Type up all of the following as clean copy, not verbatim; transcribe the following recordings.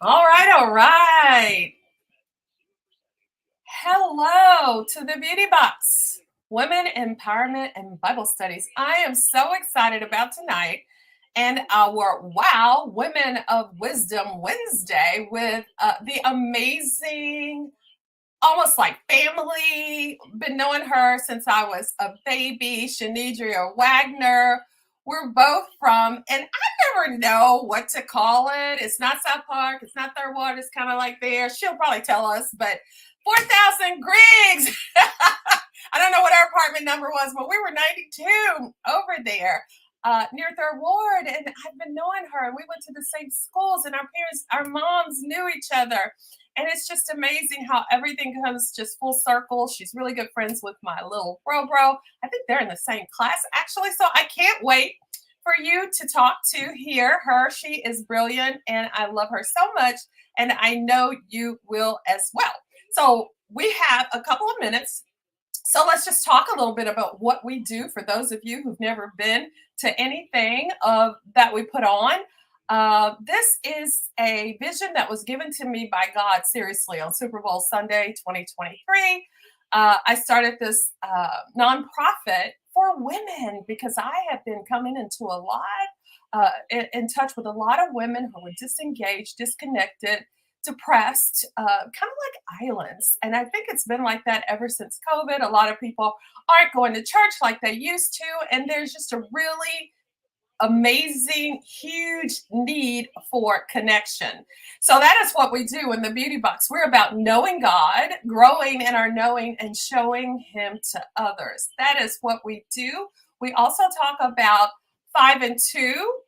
All right, all right. Hello to the Beauty Box, Women Empowerment and Bible Studies. I am so excited about tonight and our Wow Women of Wisdom Wednesday with the amazing, almost like family. Been knowing her since I was a baby, Shanedria Wagner. We're both from, and I never know what to call it. It's not South Park, it's not Third Ward, it's kind of like there. She'll probably tell us, but 4,000 Griggs. I don't know what our apartment number was, but we were 92 over there near Third Ward. And I've been knowing her, and we went to the same schools, and our parents, our moms knew each other. And it's just amazing how everything comes just full circle. She's really good friends with my little bro. I think they're in the same class, actually. So I can't wait for you to talk to, hear her. She is brilliant, and I love her so much. And I know you will as well. So we have a couple of minutes. So let's just talk a little bit about what we do for those of you who've never been to anything that we put on. This is a vision that was given to me by God, seriously, on Super Bowl Sunday 2023. I started this nonprofit for women because I have been coming into a lot, in touch with a lot of women who are disengaged, disconnected, depressed, kind of like islands. And I think it's been like that ever since COVID. A lot of people aren't going to church like they used to. And there's just a really amazing, huge need for connection. So that is what we do in the Beauty Box. We're about knowing God, growing in our knowing, and showing Him to others. That is what we do. We also talk about 5 and 2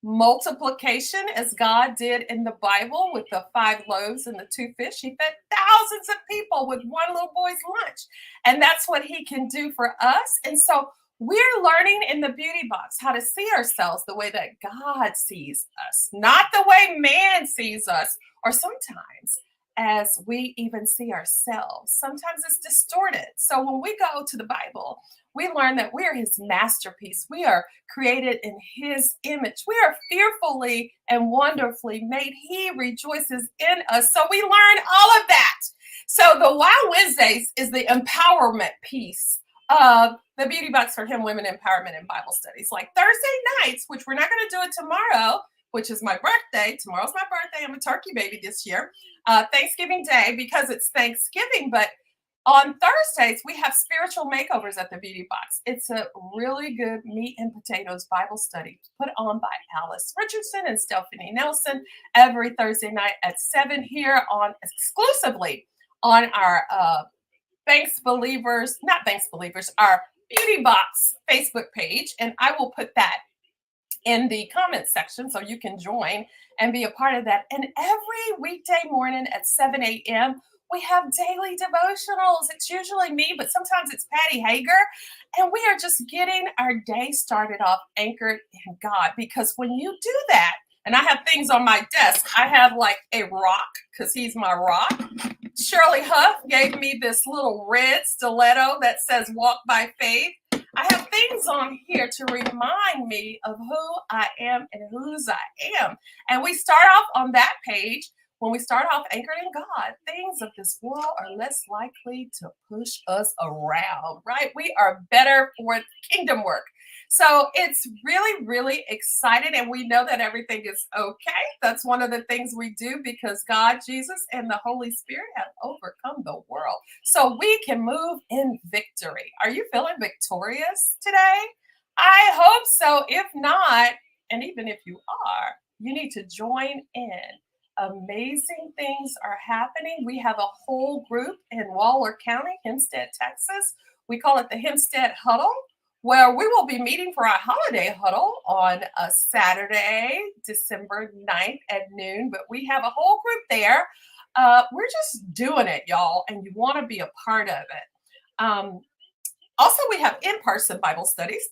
multiplication, as God did in the Bible with the 5 loaves and the 2 fish. He fed thousands of people with one little boy's lunch. And that's what He can do for us. And so we're learning in the Beauty Box how to see ourselves the way that God sees us, not the way man sees us, or sometimes as we even see ourselves. Sometimes it's distorted. So when we go to the Bible, we learn that we're His masterpiece. We are created in His image. We are fearfully and wonderfully made. He rejoices in us. So we learn all of that. So the Wow Wednesdays is the empowerment piece of the Beauty Box for Him Women Empowerment and Bible Studies. Like Thursday nights, which we're not going to do it tomorrow, which is my birthday. Tomorrow's my birthday. I'm a turkey baby this year. Thanksgiving Day, because it's Thanksgiving, but on Thursdays, we have spiritual makeovers at the Beauty Box. It's a really good meat and potatoes Bible study put on by Alice Richardson and Stephanie Nelson every Thursday night at 7 here on exclusively on our Thanks Believers, not Thanks Believers, our Beauty Box Facebook page. And I will put that in the comment section so you can join and be a part of that. And every weekday morning at 7 a.m., we have daily devotionals. It's usually me, but sometimes it's Patty Hager. And we are just getting our day started off anchored in God. Because when you do that, and I have things on my desk, I have like a rock, because He's my rock. Shirley Huff gave me this little red stiletto that says walk by faith. I have things on here to remind me of who I am and whose I am. And we start off on that page. When we start off anchored in God, things of this world are less likely to push us around, right? We are better for kingdom work. So it's really, really exciting. And we know that everything is okay. That's one of the things we do because God, Jesus, and the Holy Spirit have overcome the world. So we can move in victory. Are you feeling victorious today? I hope so. If not, and even if you are, you need to join in. Amazing things are happening. We have a whole group in Waller County, Hempstead, Texas. We call it the Hempstead Huddle, where we will be meeting for our holiday huddle on a Saturday, December 9th at noon. But we have a whole group there. We're just doing it, y'all, and you want to be a part of it. Also, we have in-person Bible studies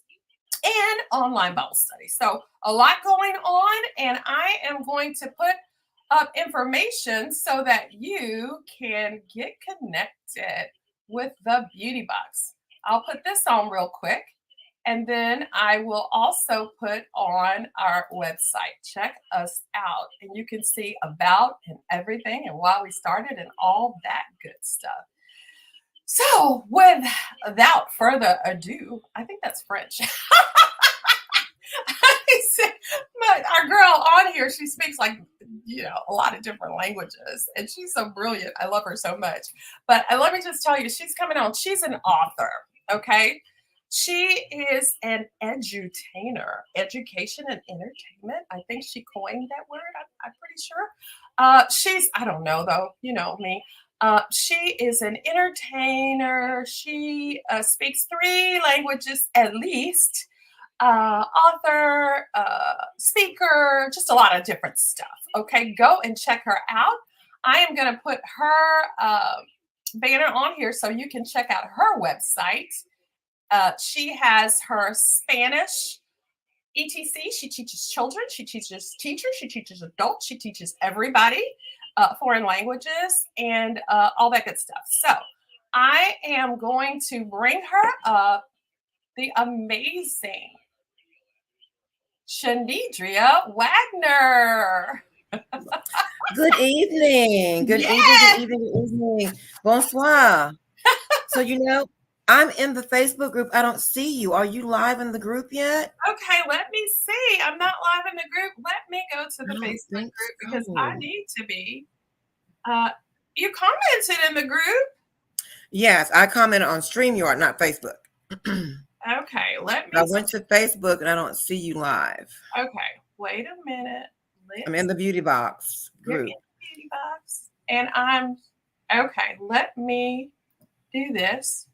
and online Bible studies. So a lot going on, and I am going to put up information so that you can get connected with the Beauty Box. I'll put this on real quick. And then I will also put on our website. Check us out. And you can see about and everything and why we started and all that good stuff. So, without further ado, I think that's French. But our girl on here, she speaks like, a lot of different languages, and she's so brilliant. I love her so much. But let me just tell you, she's coming on. She's an author, okay? She is an edutainer, education and entertainment. I think she coined that word. I'm pretty sure. I don't know though. You know me. She is an entertainer. She speaks 3 languages at least. Author, speaker, just a lot of different stuff. Okay, go and check her out. I am going to put her banner on here so you can check out her website. She has her Spanish ETC. She teaches children. She teaches teachers. She teaches adults. She teaches everybody foreign languages and all that good stuff. So I am going to bring her up, the amazing Shanedria Wagner. Good evening. Good evening. Good evening. Good evening. Bonsoir. So, I'm in the Facebook group. I don't see you. Are you live in the group yet? Okay, let me see. I'm not live in the group. Let me go to the Facebook group because I need to be. You commented in the group. Yes, I commented on StreamYard, not Facebook. Okay, let me. I went to Facebook and I don't see you live. Okay, wait a minute. I'm in the beauty box group. You're in the beauty box, and I'm okay. Let me do this.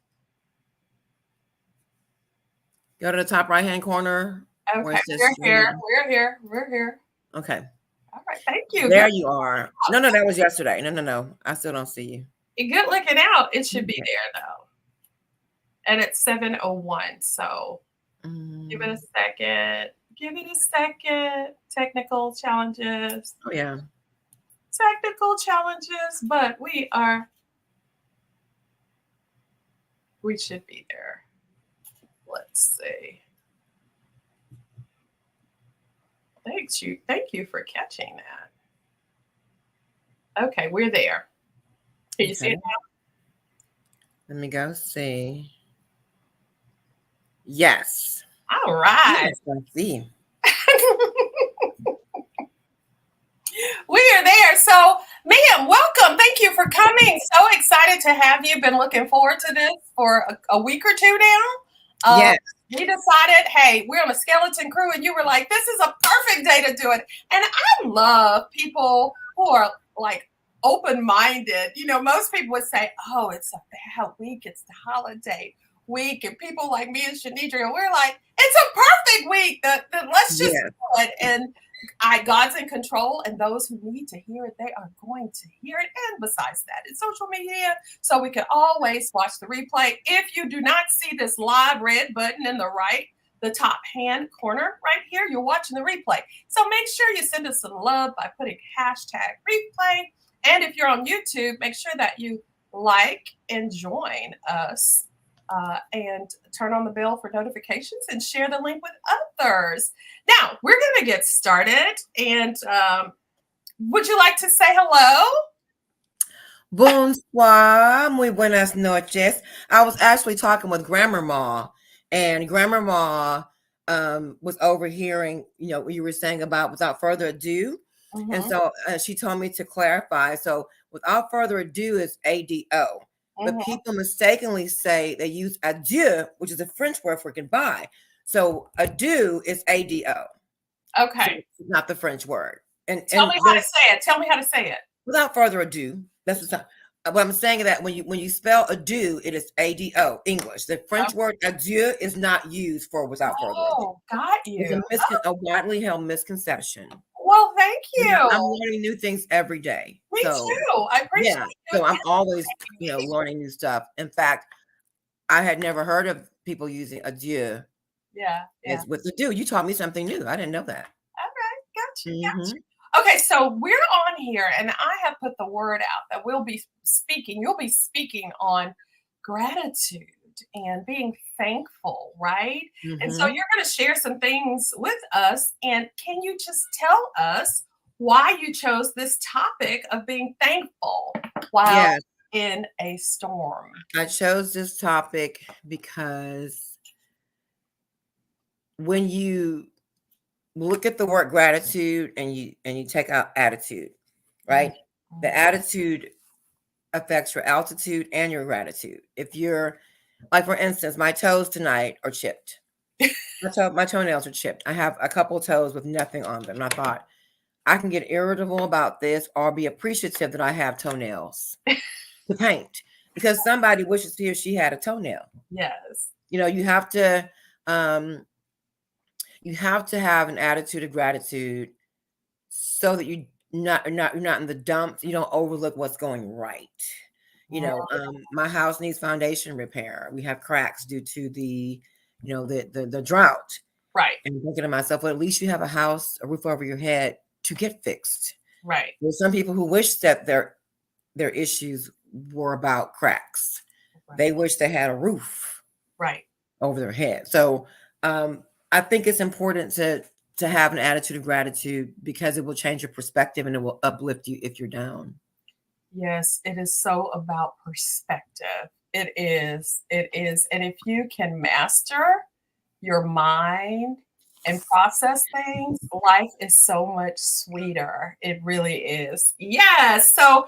Go to the top right-hand corner. Okay, we're here. We're here. We're here. Okay. All right, thank you. There you are. No, that was yesterday. No. I still don't see you. You're good looking out. It should be there though. And it's 7:01. So give it a second. Give it a second. Technical challenges. Oh yeah. Technical challenges, but we should be there. Let's see. Thank you for catching that. Okay, we're there. Can you see it now? Let me go see. Yes. All right. Yes, I see. We are there. So, ma'am, welcome. Thank you for coming. So excited to have you. Been looking forward to this for a week or two now. Yes. We decided, hey, we're on a skeleton crew, and you were like, this is a perfect day to do it. And I love people who are like open-minded. Most people would say, oh, it's a bad week. It's the holiday week. And people like me and Shanedria, we're like, it's a perfect week. Let's just do it. And God's in control, and those who need to hear it, they are going to hear it. And besides that, it's social media, so we can always watch the replay. If you do not see this live red button in the top hand corner right here, you're watching the replay. So make sure you send us some love by putting #replay. And if you're on YouTube, make sure that you like and join us. And turn on the bell for notifications and share the link with others. Now, we're going to get started. And would you like to say hello? Bonsoir, muy buenas noches. I was actually talking with Grandmama, and Grandmama was overhearing, what you were saying about without further ado. Mm-hmm. And so she told me to clarify. So without further ado is ADO. But people mistakenly say they use adieu, which is a French word for goodbye. So adieu is ADO. Okay. So it's not the French word. And tell me how to say it. Tell me how to say it. Without further ado, that's what I'm saying, that when you spell adieu, it is ADO, English. The French word adieu is not used for without further ado. Oh, got you. It's a widely held misconception. Well, thank you. I'm learning new things every day. Me too. I appreciate it. So I'm always, learning new stuff. In fact, I had never heard of people using adieu. Yeah. It's with adieu. You taught me something new. I didn't know that. All right. Gotcha. Okay, so we're on here, and I have put the word out that we'll be speaking. You'll be speaking on gratitude. and being thankful, right? And so Mm-hmm. you're going to share some things with us. And can you just tell us why you chose this topic of being thankful while Yes, in a storm? I chose this topic because when you look at the word gratitude and you take out attitude, right? The attitude affects your altitude and your gratitude. If you're like, for instance, my toes tonight are chipped. My toenails are chipped. I have a couple of toes with nothing on them. And I thought I can get irritable about this or be appreciative that I have toenails to paint because somebody wishes he or she had a toenail. Yes. You know, um, you have to have an attitude of gratitude so that you're not in the dumps. You don't overlook what's going right. You know, my house needs foundation repair. We have cracks due to the drought. Right. And I'm thinking to myself, well, at least you have a house, a roof over your head to get fixed. Right. There's some people who wish that their issues were about cracks. They Right. wish they had a roof Right. over their head. So I think it's important to have an attitude of gratitude because it will change your perspective and it will uplift you if you're down. Yes, it is so about perspective. It is. It is. And if you can master your mind and process things, life is so much sweeter. It really is. Yes. So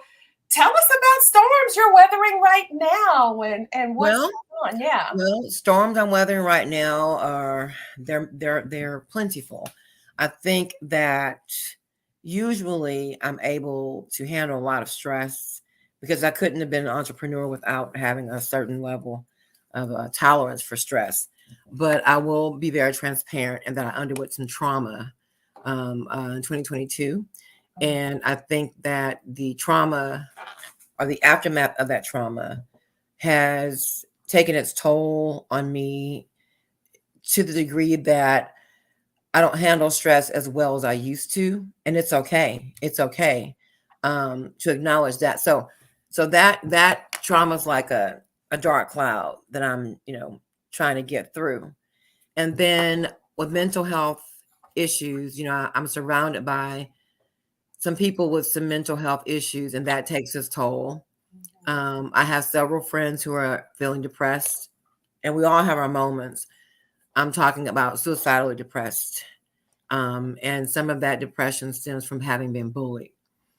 tell us about storms you're weathering right now and what's Well, going on. Yeah. Storms I'm weathering right now are they're plentiful. I think that usually I'm able to handle a lot of stress because I couldn't have been an entrepreneur without having a certain level of tolerance for stress. But I will be very transparent in that I underwent some trauma in 2022, and I think that the trauma or the aftermath of that trauma has taken its toll on me to the degree that I don't handle stress as well as I used to, and it's okay. It's okay to acknowledge that. So that trauma is like a dark cloud that I'm trying to get through. And then with mental health issues, I'm surrounded by some people with some mental health issues, and that takes its toll. I have several friends who are feeling depressed, and we all have our moments. I'm talking about suicidally depressed. And some of that depression stems from having been bullied.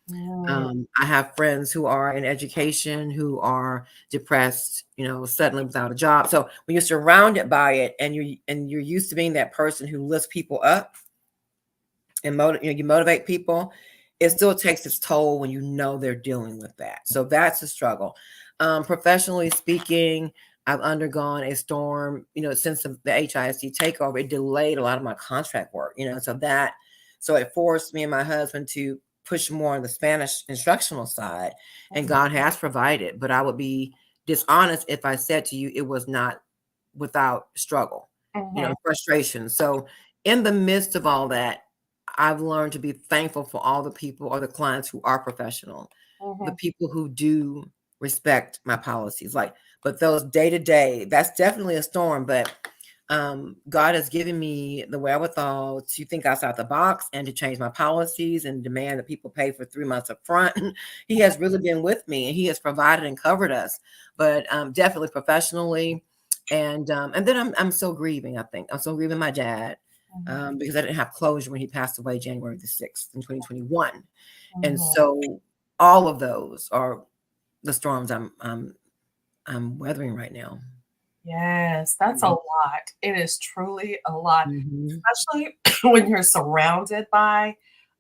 Mm, I have friends who are in education who are depressed, suddenly without a job. So when you're surrounded by it and you're used to being that person who lifts people up and you motivate people, it still takes its toll when you know they're dealing with that. So that's a struggle. Professionally speaking, I've undergone a storm, since the HISD takeover. It delayed a lot of my contract work, so it forced me and my husband to push more on the Spanish instructional side, and God has provided. But I would be dishonest if I said to you it was not without struggle, mhm, frustration. So in the midst of all that, I've learned to be thankful for all the people or the clients who are professional, the mhm, people who do respect my policies. But those day to day, that's definitely a storm. But God has given me the wherewithal to think outside the box and to change my policies and demand that people pay for 3 months up front. He has really been with me and he has provided and covered us, but definitely professionally. And then I'm still grieving. I think I'm still grieving my dad mhm, because I didn't have closure when he passed away January the 6th in 2021. And mhm. so all of those are the storms I'm weathering right now. Yes, that's a Mhm. lot. It is truly a lot, Mhm. especially when you're surrounded by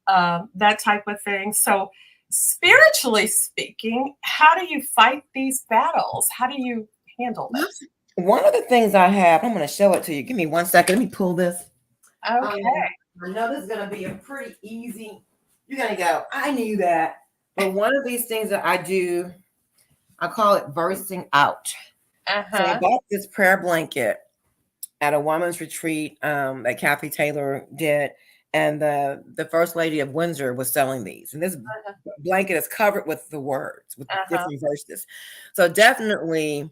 that type of thing. So, spiritually speaking, how do you fight these battles? How do you handle Well, this? one of the things I have, I'm going to show it to you. Give me 1 second. Let me pull this. Um, Okay. I know this is going to be a pretty easy. You're going to go, I knew that. But one of these things that I do, I call it versing out. Uh So I huh. bought this prayer blanket at a woman's retreat that Kathy Taylor did. And the First Lady of Windsor was selling these. And this blanket is covered with the words, with Uh huh. different verses. So definitely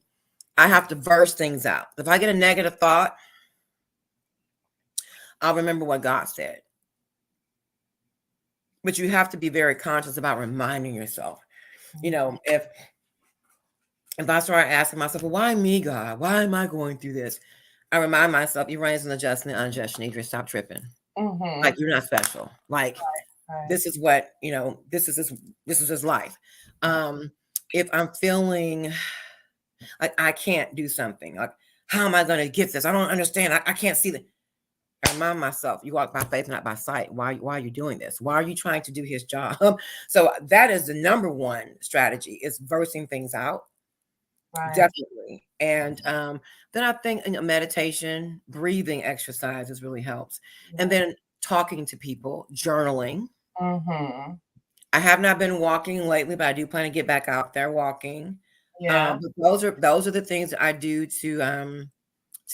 I have to verse things out. If I get a negative thought, I'll remember what God said. But you have to be very conscious about reminding yourself. You know, if I start asking myself, well, why me, God? Why am I going through this? I remind myself, your brain is an adjustment, unjust, Shanedria, stop tripping. Like, you're not special. Like, Right. this is what, you know, this is his life. If I'm feeling like I can't do something, like, how am I going to get this? I don't understand. I can't see the. I remind myself, you walk by faith, not by sight. Why are you doing this? Why are you trying to do his job? So that is the number one strategy, is versing things out. Right. Definitely. And then I think, you know, meditation, breathing exercises really helps. And then talking to people, journaling. I have not been walking lately, but I do plan to get back out there walking. Yeah. But those are the things that I do to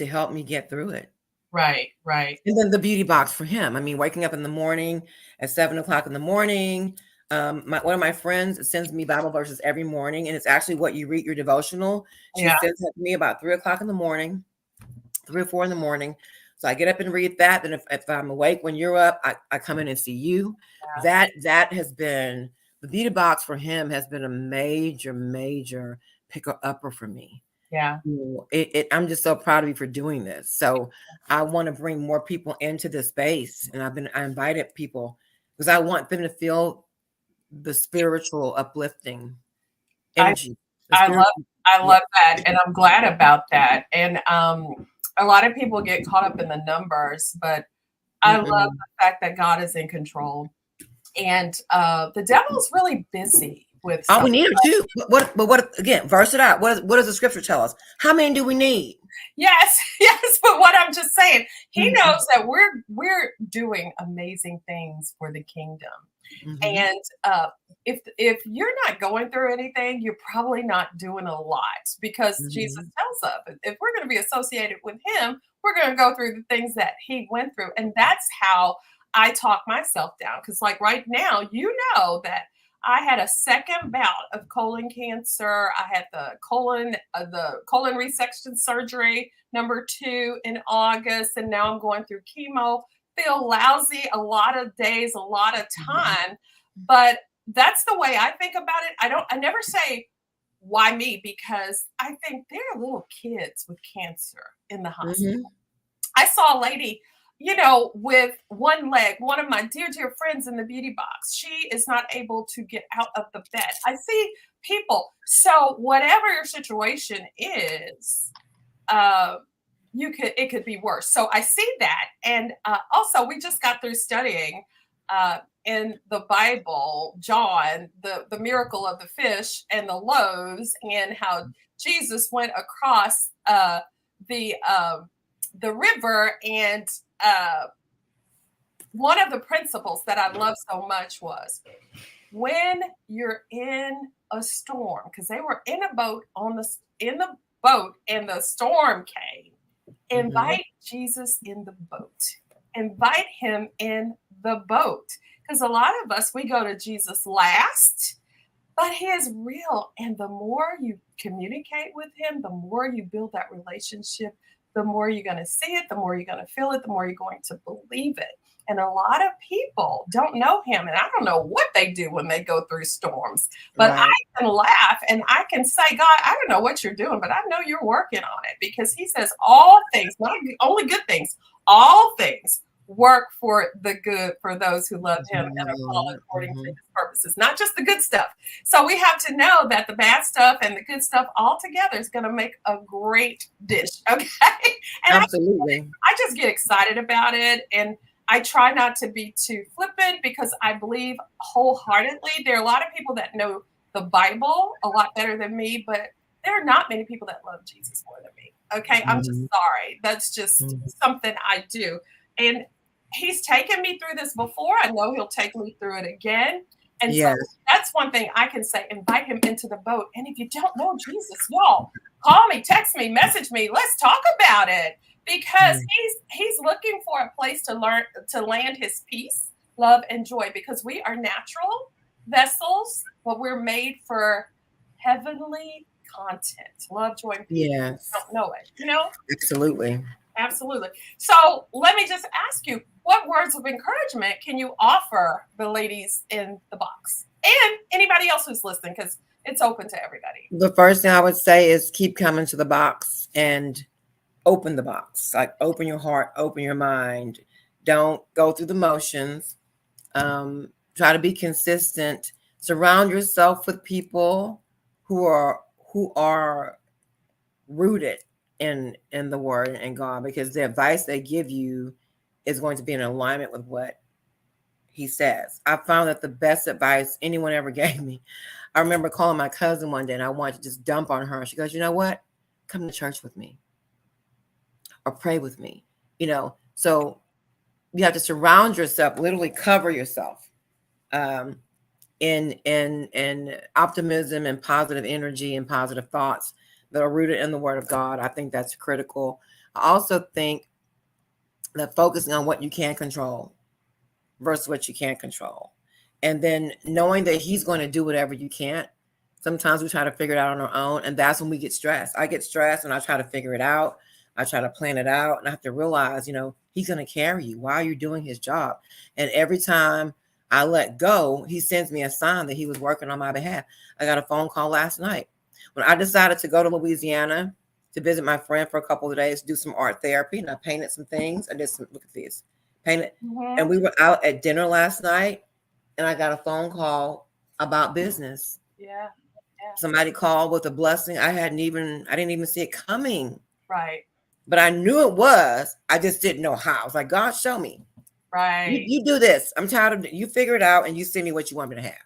help me get through it. Right. Right. And then the beauty box for him. I mean, waking up in the morning at 7 o'clock in the morning. One of my friends sends me Bible verses every morning, and it's actually what you read your devotional. She Yeah. sends it to me about 3 o'clock in the morning, 3 or 4 in the morning. So I get up and read that. Then if I'm awake when you're up, I come in and see you. Yeah. That has been, the beauty box for him has been a major picker upper for me. Yeah. You know, I'm just so proud of you for doing this. So I want to bring more people into this space, and I invited people because I want them to feel the spiritual uplifting I energy. The I love spiritual, I yeah. love that, and I'm glad about that. And a lot of people get caught up in the numbers, but I love Mm-mm. the fact that God is in control. And the devil's really busy with Oh, stuff. we need them too. But what again? Verse it out. What does the scripture tell us? How many do we need? Yes, yes. But what I'm just saying, he Mm-hmm. knows that we're doing amazing things for the kingdom. Mm-hmm. And if you're not going through anything, you're probably not doing a lot, because Jesus Mm-hmm. tells us if we're going to be associated with him, we're going to go through the things that he went through. And that's how I talk myself down. Because like right now, you know that I had a second bout of colon cancer. I had the colon resection surgery number 2 in August, and now I'm going through chemo. Feel lousy a lot of days, a lot of time, but that's the way I think about it. I never say why me, because I think there are little kids with cancer in the Mm-hmm. hospital. I saw a lady, you know, with one leg, one of my dear friends in the beauty box. She is not able to get out of the bed. I see people. So whatever your situation is, uh, it could be worse. So I see that. And also we just got through studying in the Bible, John, the miracle of the fish and the loaves, and how Jesus went across the the river. And one of the principles that I love so much was, when you're in a storm, because they were in a boat in the boat and the storm came, Mm-hmm. invite Jesus in the boat. Invite him in the boat. Because a lot of us, we go to Jesus last, but he is real. And the more you communicate with him, the more you build that relationship, the more you're going to see it, the more you're going to feel it, the more you're going to believe it. And a lot of people don't know him. And I don't know what they do when they go through storms, but Right. I can laugh and I can say, God, I don't know what you're doing, but I know you're working on it, because he says all things, not only good things, all things work for the good for those who love him and are called according to Mm-hmm. his purposes, not just the good stuff. So we have to know that the bad stuff and the good stuff all together is going to make a great dish. Okay. And Absolutely. I just get excited about it. And I try not to be too flippant, because I believe wholeheartedly there are a lot of people that know the Bible a lot better than me, but there are not many people that love Jesus more than me. Okay. I'm just Mm-hmm. sorry. That's just something I do. And he's taken me through this before. I know he'll take me through it again. And so Yes. that's one thing I can say: invite him into the boat. And if you don't know Jesus, y'all, call me, text me, message me. Let's talk about it, because he's looking for a place to land his peace, love, and joy, because we are natural vessels, but we're made for heavenly content. Love, joy, and peace. Yes, Don't know it, you know? absolutely. Absolutely. So let me just ask you, what words of encouragement can you offer the ladies in the box and anybody else who's listening? Because it's open to everybody. The first thing I would say is keep coming to the box and open the box. Like open your heart, open your mind. Don't go through the motions. Try to be consistent. Surround yourself with people who are rooted in the word and God, because the advice they give you is going to be in alignment with what he says. I found that the best advice anyone ever gave me, I remember calling my cousin one day and I wanted to just dump on her. She goes, you know what? Come to church with me or pray with me. So you have to surround yourself, literally cover yourself um, in optimism and positive energy and positive thoughts that are rooted in the word of God. I think that's critical. I also think that focusing on what you can control versus what you can't control. And then knowing that he's going to do whatever you can't. Sometimes we try to figure it out on our own, and that's when we get stressed. I get stressed and I try to figure it out. I try to plan it out, and I have to realize, he's going to carry you while you're doing his job. And every time I let go, he sends me a sign that he was working on my behalf. I got a phone call last night. When I decided to go to Louisiana to visit my friend for a couple of days, do some art therapy, and I painted some things. I did some, look at this, painted. Mm-hmm. And we were out at dinner last night, and I got a phone call about business. Yeah. Somebody called with a blessing. I didn't even see it coming. Right. But I knew it was. I just didn't know how. I was like, God, show me. Right. You do this. I'm tired of it. You figure it out and you send me what you want me to have.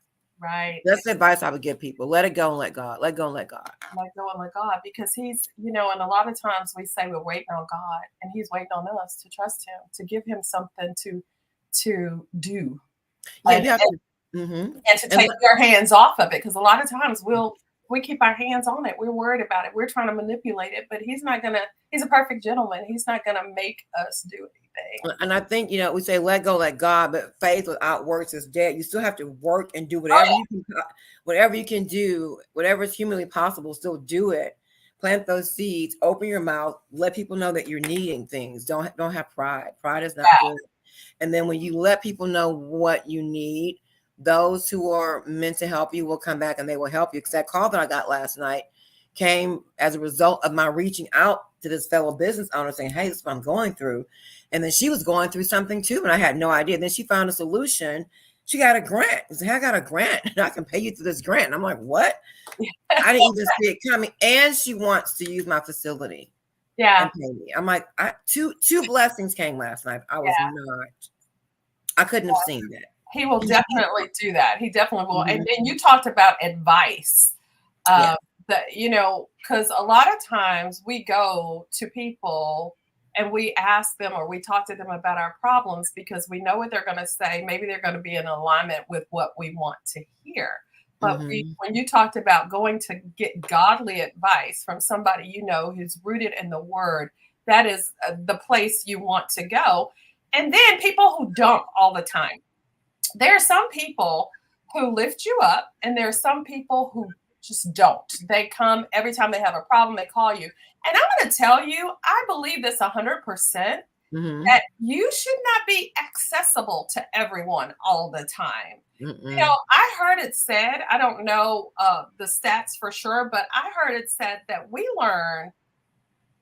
Right. That's the advice I would give people. Let it go and let God. Let go and let God. Let go and let God, because he's, and a lot of times we say we're waiting on God, and he's waiting on us to trust him, to give him something to do. Yeah, and, you have to. and to take our hands off of it, because a lot of times we keep our hands on it. We're worried about it. We're trying to manipulate it, but he's a perfect gentleman. He's not gonna make us do anything. And I think, we say let go, let God, but faith without works is dead. You still have to work and do whatever you can do, whatever is humanly possible, still do it. Plant those seeds, open your mouth, let people know that you're needing things. Don't have pride. Pride is not good. And then when you let people know what you need, those who are meant to help you will come back and they will help you. Because that call that I got last night came as a result of my reaching out to this fellow business owner saying, hey, this is what I'm going through. And then she was going through something too, and I had no idea. Then she found a solution. She got a grant. I said, hey, I got a grant and I can pay you through this grant. And I'm like, what? I didn't even see it coming. And she wants to use my facility. Yeah. And pay me. I'm like, two blessings came last night. I couldn't have seen that. He will definitely do that. He definitely will. And then you talked about advice. That, because a lot of times we go to people and we ask them or we talk to them about our problems because we know what they're going to say. Maybe they're going to be in alignment with what we want to hear. But when you talked about going to get godly advice from somebody who's rooted in the word, that is the place you want to go. And then people who don't all the time. There are some people who lift you up, and there are some people who just don't. They come every time they have a problem, they call you. And I'm going to tell you, I believe this 100%, that you should not be accessible to everyone all the time. I heard it said, I don't know the stats for sure, but I heard it said that we learn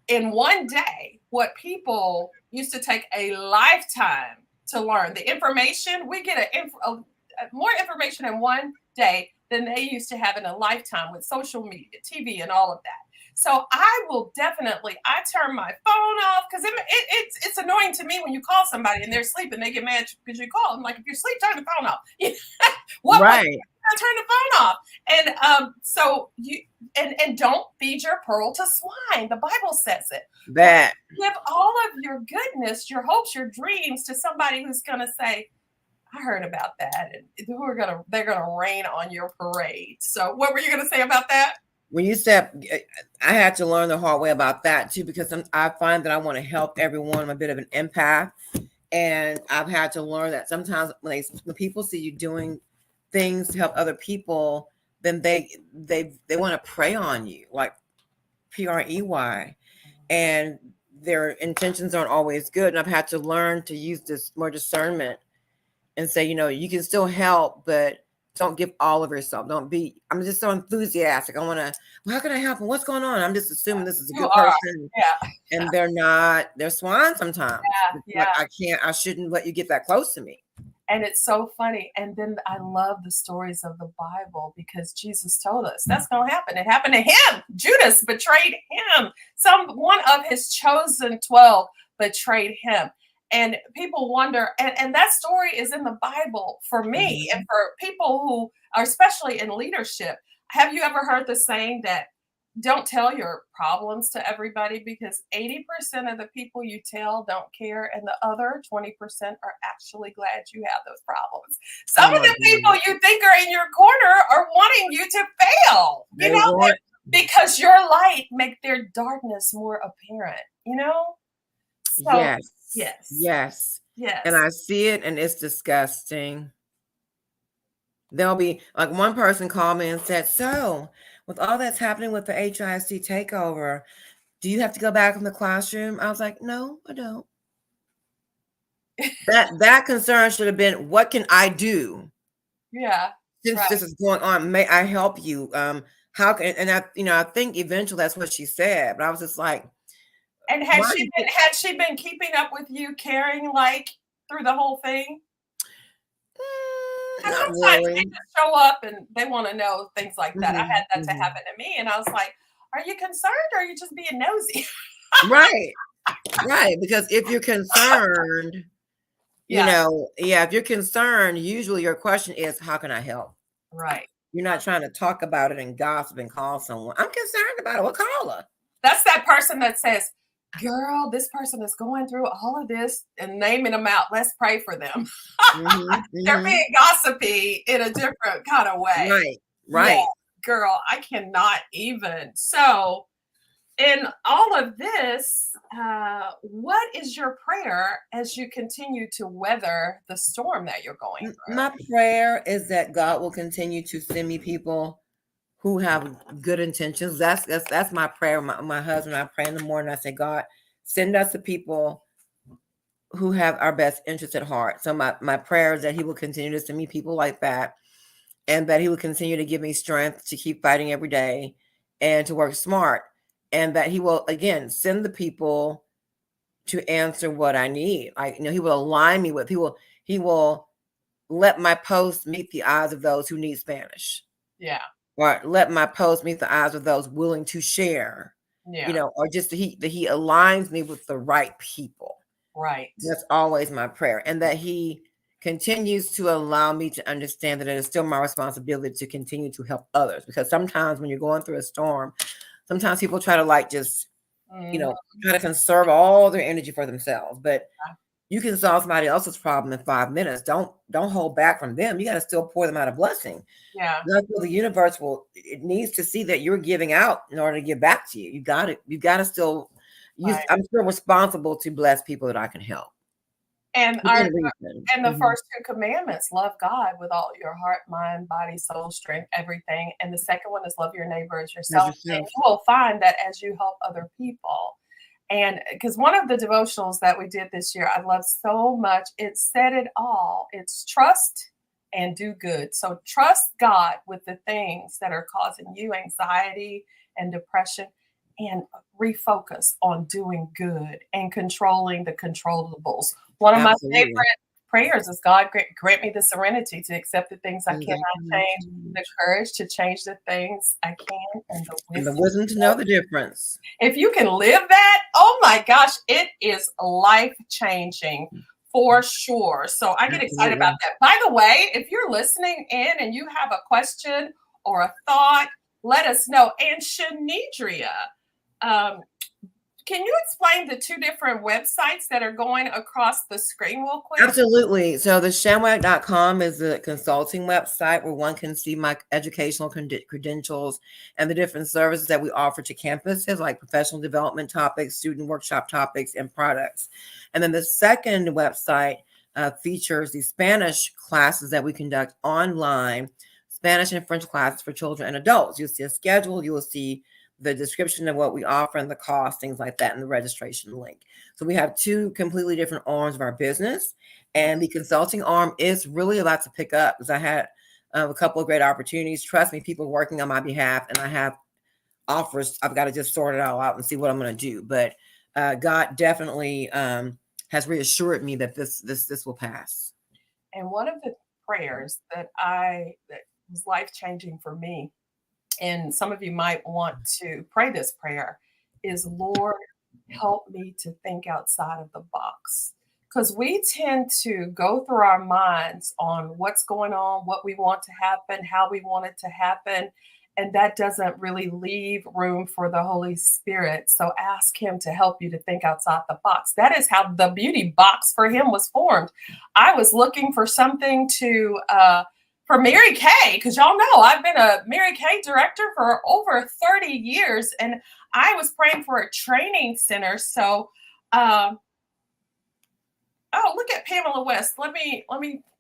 in one day what people used to take a lifetime to learn. The information, we get more information in one day than they used to have in a lifetime with social media, TV, and all of that. So I will definitely, I turn my phone off because it's annoying to me when you call somebody and they're asleep and they get mad because you call them. Like, if you're asleep, turn the phone off. Right. Turn the phone off. And so you and don't feed your pearl to swine. The Bible says it. That give all of your goodness, your hopes, your dreams to somebody who's gonna say, I heard about that, and they're gonna rain on your parade. So what were you gonna say about that? When you said, I had to learn the hard way about that too, because I find that I want to help everyone. I'm a bit of an empath, and I've had to learn that sometimes when people see you doing things to help other people, then they want to prey on you, like PREY, and their intentions aren't always good. And I've had to learn to use this more discernment and say, you can still help, but don't give all of yourself. Don't be, I'm just so enthusiastic. I want to, well, how can I help? And what's going on? I'm just assuming this is a You good are. person. Yeah. And they're not, they're swine sometimes. Yeah. Like, I shouldn't let you get that close to me. And it's so funny. And then I love the stories of the Bible because Jesus told us that's going to happen. It happened to him. Judas betrayed him. One of his chosen 12 betrayed him. And people wonder, and that story is in the Bible for me and for people who are especially in leadership. Have you ever heard the saying that don't tell your problems to everybody because 80% of the people you tell don't care and the other 20% are actually glad you have those problems. Some of the people you think are in your corner are wanting you to fail, because your light make their darkness more apparent, So, Yes. And I see it and it's disgusting. There'll be like one person called me and said, so with all that's happening with the HIC takeover, do you have to go back in the classroom? I was like, no, I don't. that concern should have been, what can I do? Yeah. Since this is going on, may I help you? How can, and I think eventually that's what she said, but I was just like, and had she been keeping up with you caring like through the whole thing? Not sometimes really. they just show up and they want to know things like that. I had that to happen to me, and I was like, "Are you concerned, or are you just being nosy?" Right. Because if you're concerned, if you're concerned, usually your question is, "How can I help?" Right. You're not trying to talk about it and gossip and call someone. I'm concerned about it. Well, call her. That's that person that says, girl, this person is going through all of this and naming them out. Let's pray for them. They're being gossipy in a different kind of way. Right. Yeah, girl, I cannot even. So in all of this, what is your prayer as you continue to weather the storm that you're going through? My prayer is that God will continue to send me people who have good intentions. That's my prayer. My husband, I pray in the morning. I say, God, send us the people who have our best interests at heart. So my prayer is that he will continue to send me people like that, and that he will continue to give me strength to keep fighting every day and to work smart, and that he will, again, send the people to answer what I need. He will align me with, he will let my post meet the eyes of those who need Spanish. Yeah. Or let my post meet the eyes of those willing to share. Yeah. Or just that he aligns me with the right people. Right. That's always my prayer. And that he continues to allow me to understand that it is still my responsibility to continue to help others. Because sometimes when you're going through a storm, sometimes people try to just, try to conserve all their energy for themselves. But you can solve somebody else's problem in 5 minutes. Don't hold back from them. You got to still pour them out a blessing. Yeah. The universe it needs to see that you're giving out in order to give back to you. You got to still I'm still responsible to bless people that I can help. And the first 2 commandments, love God with all your heart, mind, body, soul, strength, everything. And the second one is love your neighbor as yourself. And you will find that as you help other people. And because one of the devotionals that we did this year, I love so much, it said it all. It's trust and do good. So trust God with the things that are causing you anxiety and depression, and refocus on doing good and controlling the controllables. One of my favorite prayers is, God, grant me the serenity to accept the things I cannot change, the courage to change the things I can, and the wisdom to know the difference. If you can live that, oh my gosh, it is life-changing for sure. So I get excited about that. By the way, if you're listening in and you have a question or a thought, let us know. And Shanedria, can you explain the 2 different websites that are going across the screen real quick? Absolutely. So the shamwag.com is a consulting website where one can see my educational credentials and the different services that we offer to campuses, like professional development topics, student workshop topics, and products. And then the second website features the Spanish classes that we conduct online, Spanish and French classes for children and adults. You'll see a schedule. You will see the description of what we offer and the cost, things like that, and the registration link. So we have two completely different arms of our business. And the consulting arm is really about to pick up because I had a couple of great opportunities. Trust me, people working on my behalf, and I have offers. I've got to just sort it all out and see what I'm going to do. But God definitely has reassured me that this will pass. And one of the prayers that was life changing for me, and some of you might want to pray this prayer, is Lord, help me to think outside of the box. Because we tend to go through our minds on what's going on, what we want to happen, how we want it to happen. And that doesn't really leave room for the Holy Spirit. So ask Him to help you to think outside the box. That is how the beauty box for Him was formed. I was looking for something for Mary Kay, because y'all know I've been a Mary Kay director for over 30 years, and I was praying for a training center. So, oh, look at Pamela West. Let me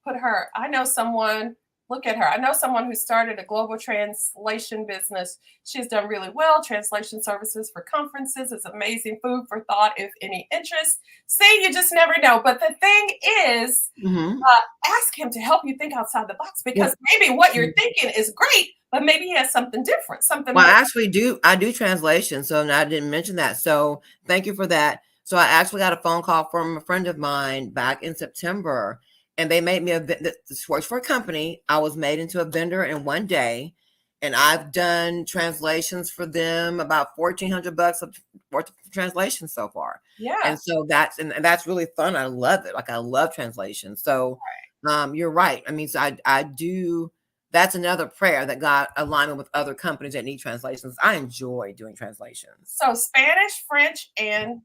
put her. I know someone. Look at her. I know someone who started a global translation business. She's done really well. Translation services for conferences. It's amazing food for thought if any interest. See, you just never know. But the thing is, ask Him to help you think outside the box, because maybe what you're thinking is great, but maybe He has something different, something. Well, I do translation, so I didn't mention that. So thank you for that. So I actually got a phone call from a friend of mine back in September, and they made me this works for a company. I was made into a vendor in one day, and I've done translations for them, about $1,400 worth of translations so far. Yeah. And so that's really fun. I love it. Like, I love translation. So you're right. I mean, so I do. That's another prayer, that God align me with other companies that need translations. I enjoy doing translations. So Spanish, French, and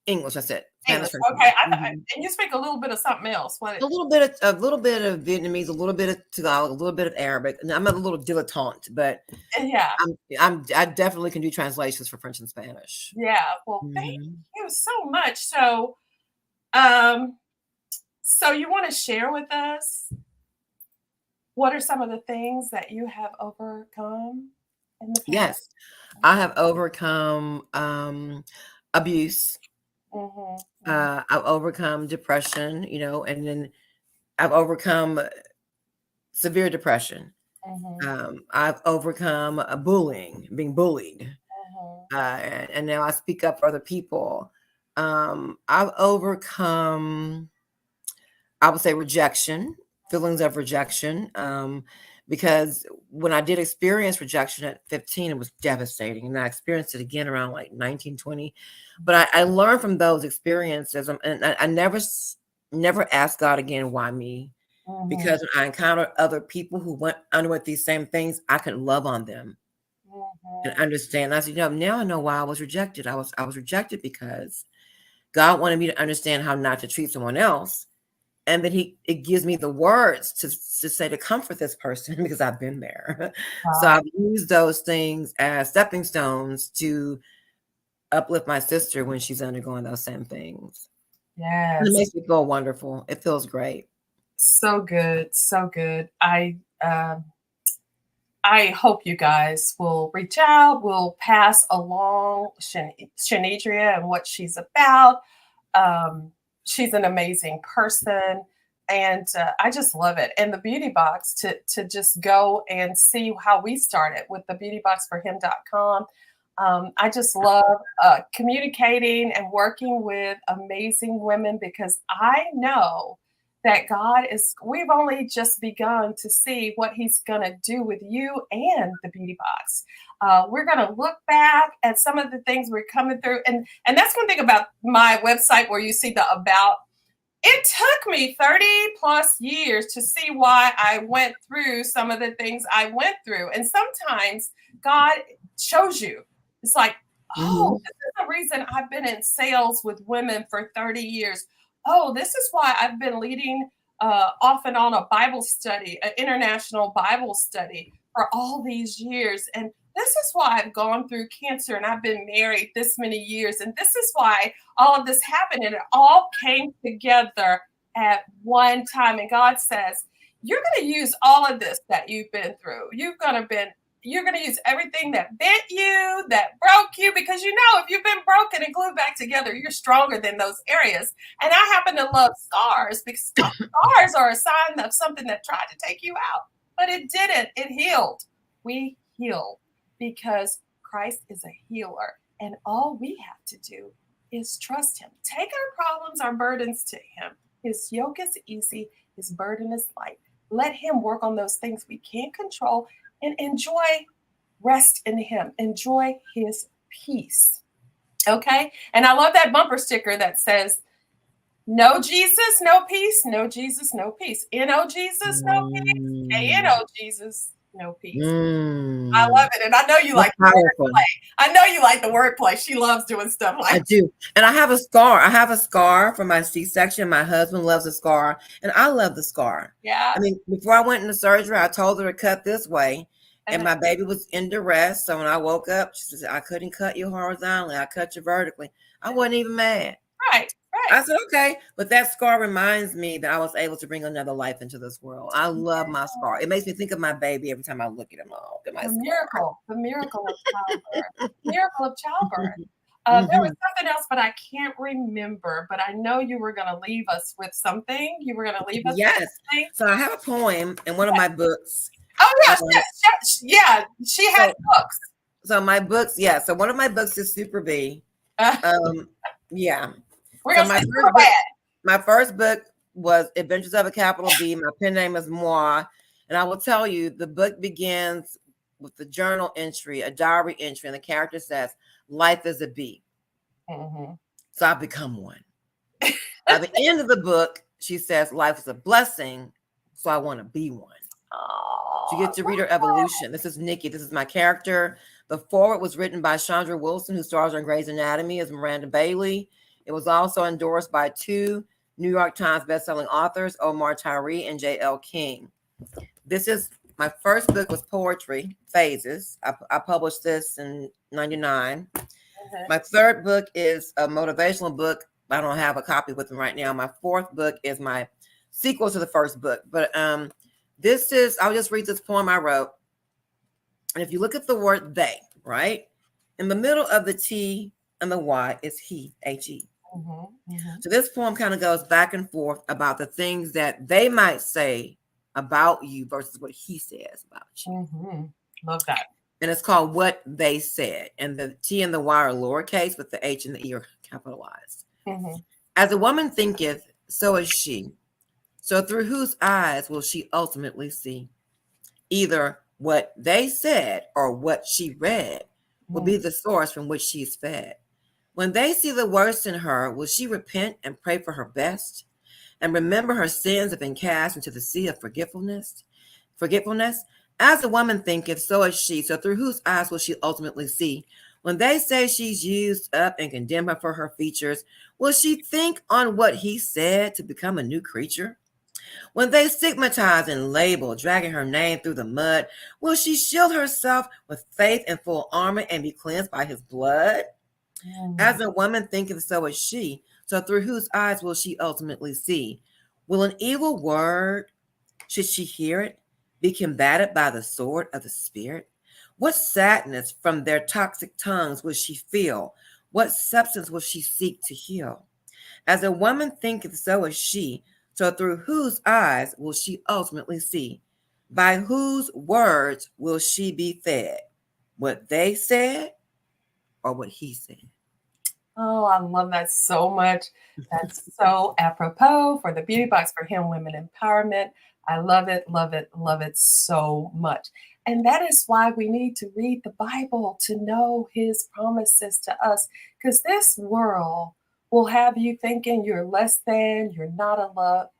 English. That's it. English. Okay. And you speak a little bit of something else. A little bit of Vietnamese, a little bit of Tagalog, a little bit of Arabic. And I'm a little dilettante, but yeah, I definitely can do translations for French and Spanish. Yeah. Well, thank you so much. So, so you want to share with us, what are some of the things that you have overcome in the past? Yes, I have overcome abuse. I've overcome depression, and then I've overcome severe depression. I've overcome bullying, being bullied. And now I speak up for other people. I've overcome, I would say, rejection, feelings of rejection. Because when I did experience rejection at 15, it was devastating. And I experienced it again around like 19, 20. But I learned from those experiences. And I never asked God again, why me? Because when I encountered other people who went under with these same things, I could love on them and understand. I said, now I know why I was rejected. I was rejected because God wanted me to understand how not to treat someone else. And then it gives me the words to say, to comfort this person, because I've been there. So I've used those things as stepping stones to uplift my sister when she's undergoing those same things. Yes. It makes me feel wonderful. It feels great. So good. So good. I hope you guys will reach out. We'll pass along Shanedria and what she's about. She's an amazing person, and I just love it. And the beauty box, to just go and see how we started with the beautyboxforhim.com. I just love communicating and working with amazing women, because I know that we've only just begun to see what He's going to do with you and the beauty box. We're going to look back at some of the things we're coming through. And that's one thing about my website, where you see the about. It took me 30 plus years to see why I went through some of the things I went through. And sometimes God shows you. It's like, oh, this is the reason I've been in sales with women for 30 years. Oh, this is why I've been leading off and on a Bible study, an international Bible study, for all these years. And this is why I've gone through cancer, and I've been married this many years. And this is why all of this happened. And it all came together at one time. And God says, you're going to use all of this that you've been through. You're going to use everything that bent you, that broke you, because if you've been broken and glued back together, you're stronger than those areas. And I happen to love scars because scars are a sign of something that tried to take you out, but it didn't. It healed. We heal because Christ is a healer. And all we have to do is trust him. Take our problems, our burdens to him. His yoke is easy. His burden is light. Let him work on those things we can't control and enjoy rest in him. Enjoy his peace. Okay? And I love that bumper sticker that says, no Jesus, no peace. No Jesus, no peace. N-O Jesus, no peace. K-N-O Jesus, no peace. I love it. And I know you like the wordplay. I know you like the wordplay. She loves doing stuff like that. I do. And I have a scar. I have a scar from my C-section. My husband loves a scar. And I love the scar. Yeah. I mean, before I went into surgery, I told her to cut this way. And my baby was in duress. So when I woke up, she said, I couldn't cut you horizontally. I cut you vertically. I wasn't even mad. Right. I said, okay. But that scar reminds me that I was able to bring another life into this world. I love my scar. It makes me think of my baby every time I look at him. Oh, look at my scar. The miracle of childbirth. Miracle of childbirth. There was something else, but I can't remember. But I know you were going to leave us with something. You were going to leave us with something. So I have a poem in one of my books. Oh, yes. She has books. So my books, so one of my books is Super B. Yeah. We're going to say Super Bad. My first book was Adventures of a Capital B. My pen name is Moi. And I will tell you, the book begins with the journal entry, a diary entry, and the character says, life is a bee. Mm-hmm. So I've become one. At the end of the book, she says, life is a blessing, so I want to be one. Oh, you get to read her evolution. This is Nikki. This is my character. The foreword was written by Chandra Wilson, who stars on Grey's Anatomy as Miranda Bailey. It was also endorsed by 2 New York Times bestselling authors, Omar Tyree and J.L. King. This is my first book was poetry, Phases. I published this in 99. Mm-hmm. My third book is a motivational book. I don't have a copy with me right now. My fourth book is my sequel to the first book. But this is, I'll just read this poem I wrote. And if you look at the word they, right? In the middle of the T and the Y is he, H-E. Mm-hmm. Mm-hmm. So this poem kind of goes back and forth about the things that they might say about you versus what he says about you. Mm-hmm. Love that. And it's called What They Said. And the T and the Y are lowercase, but the H and the E are capitalized. Mm-hmm. As a woman thinketh, so is she. So through whose eyes will she ultimately see? Either what they said or what she read will be the source from which she's fed. When they see the worst in her, will she repent and pray for her best? And remember her sins have been cast into the sea of forgetfulness? As a woman thinketh, so is she. So through whose eyes will she ultimately see? When they say she's used up and condemn her for her features, will she think on what he said to become a new creature? When they stigmatize and label, dragging her name through the mud, will she shield herself with faith and full armor and be cleansed by his blood? As a woman thinketh, so is she. So through whose eyes will she ultimately see? Will an evil word, should she hear it, be combated by the sword of the Spirit? What sadness from their toxic tongues will she feel? What substance will she seek to heal? As a woman thinketh, so is she. So through whose eyes will she ultimately see? By whose words will she be fed? What they said or what he said? Oh, I love that so much. That's so apropos for the Beauty Box for Him Women Empowerment. I love it, love it, love it so much. And that is why we need to read the Bible to know his promises to us, because this world will have you thinking you're less than, you're not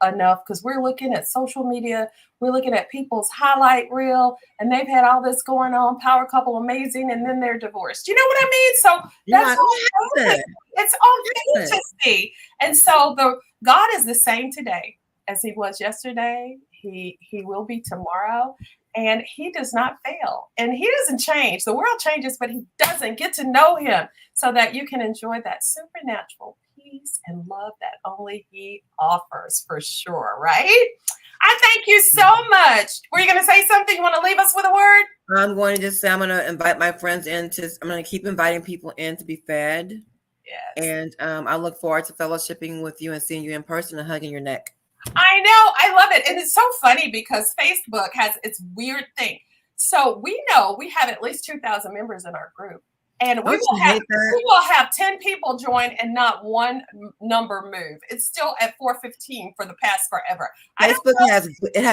enough, because we're looking at social media, we're looking at people's highlight reel, and they've had all this going on, power couple amazing, and then they're divorced. You know what I mean? So that's all. It's okay to see. And so God is the same today as he was yesterday. He will be tomorrow. And he does not fail. And he doesn't change. The world changes, but he doesn't. Get to know him so that you can enjoy that supernatural peace and love that only he offers, for sure, right? I thank you so much. Were you going to say something? You want to leave us with a word? I'm going to just say I'm going to invite my friends in I'm going to keep inviting people in to be fed. Yes. And I look forward to fellowshipping with you and seeing you in person and hugging your neck. I know. I love it. And it's so funny because Facebook has its weird thing. So we know we have at least 2,000 members in our group. And we will have 10 people join and not one number move. It's still at 415 for the past forever. Facebook has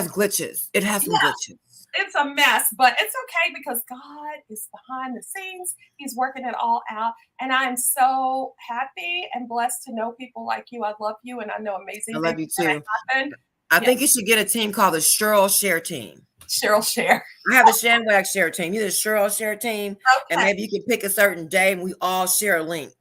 glitches. It has some glitches. It's a mess, but it's okay because God is behind the scenes. He's working it all out. And I'm so happy and blessed to know people like you. I love you, and I know amazing things. I love you too. I think you should get a team called the Cheryl Share Team. Cheryl Share. I have a Shanwag Share Team. You the Cheryl Share Team. Okay. And maybe you can pick a certain day and we all share a link.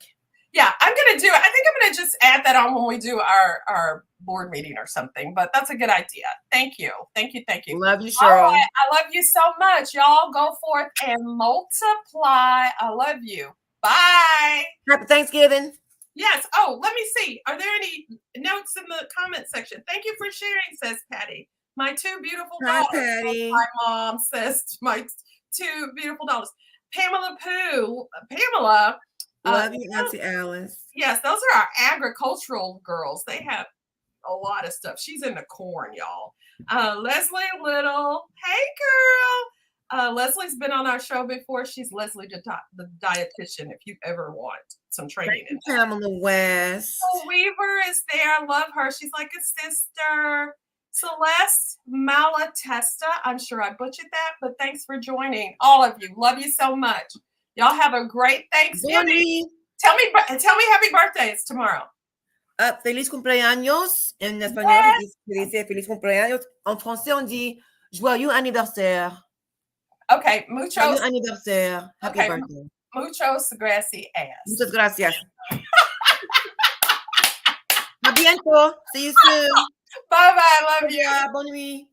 Yeah, I'm going to do it. I think I'm going to just add that on when we do our board meeting or something, but that's a good idea. Thank you. Thank you. Thank you. Love you, Cheryl. Right. I love you so much. Y'all go forth and multiply. I love you. Bye. Happy Thanksgiving. Yes. Oh, let me see. Are there any notes in the comment section? Thank you for sharing, says Patty. My two beautiful daughters. Hi, Patty. My mom says my two beautiful daughters. Pamela Pooh. Pamela. Love you, Auntie Alice. Yes, those are our agricultural girls. They have a lot of stuff. She's in the corn, y'all. Leslie Little. Hey, girl. Leslie's been on our show before. She's Leslie the dietitian, if you ever want some training. Pamela West. Oh, Weaver is there. I love her. She's like a sister. Celeste Malatesta. I'm sure I butchered that, but thanks for joining. All of you. Love you so much. Y'all have a great Thanksgiving. Tell me happy birthdays tomorrow. Feliz cumpleaños. En español, se dice feliz cumpleaños. En français, on dit joyeux anniversaire. Okay, muchos. Joyeux anniversaire. Happy birthday. Muchos gracias. Muchas gracias. A bientôt. See you soon. Bye-bye. Love you. Bonne nuit.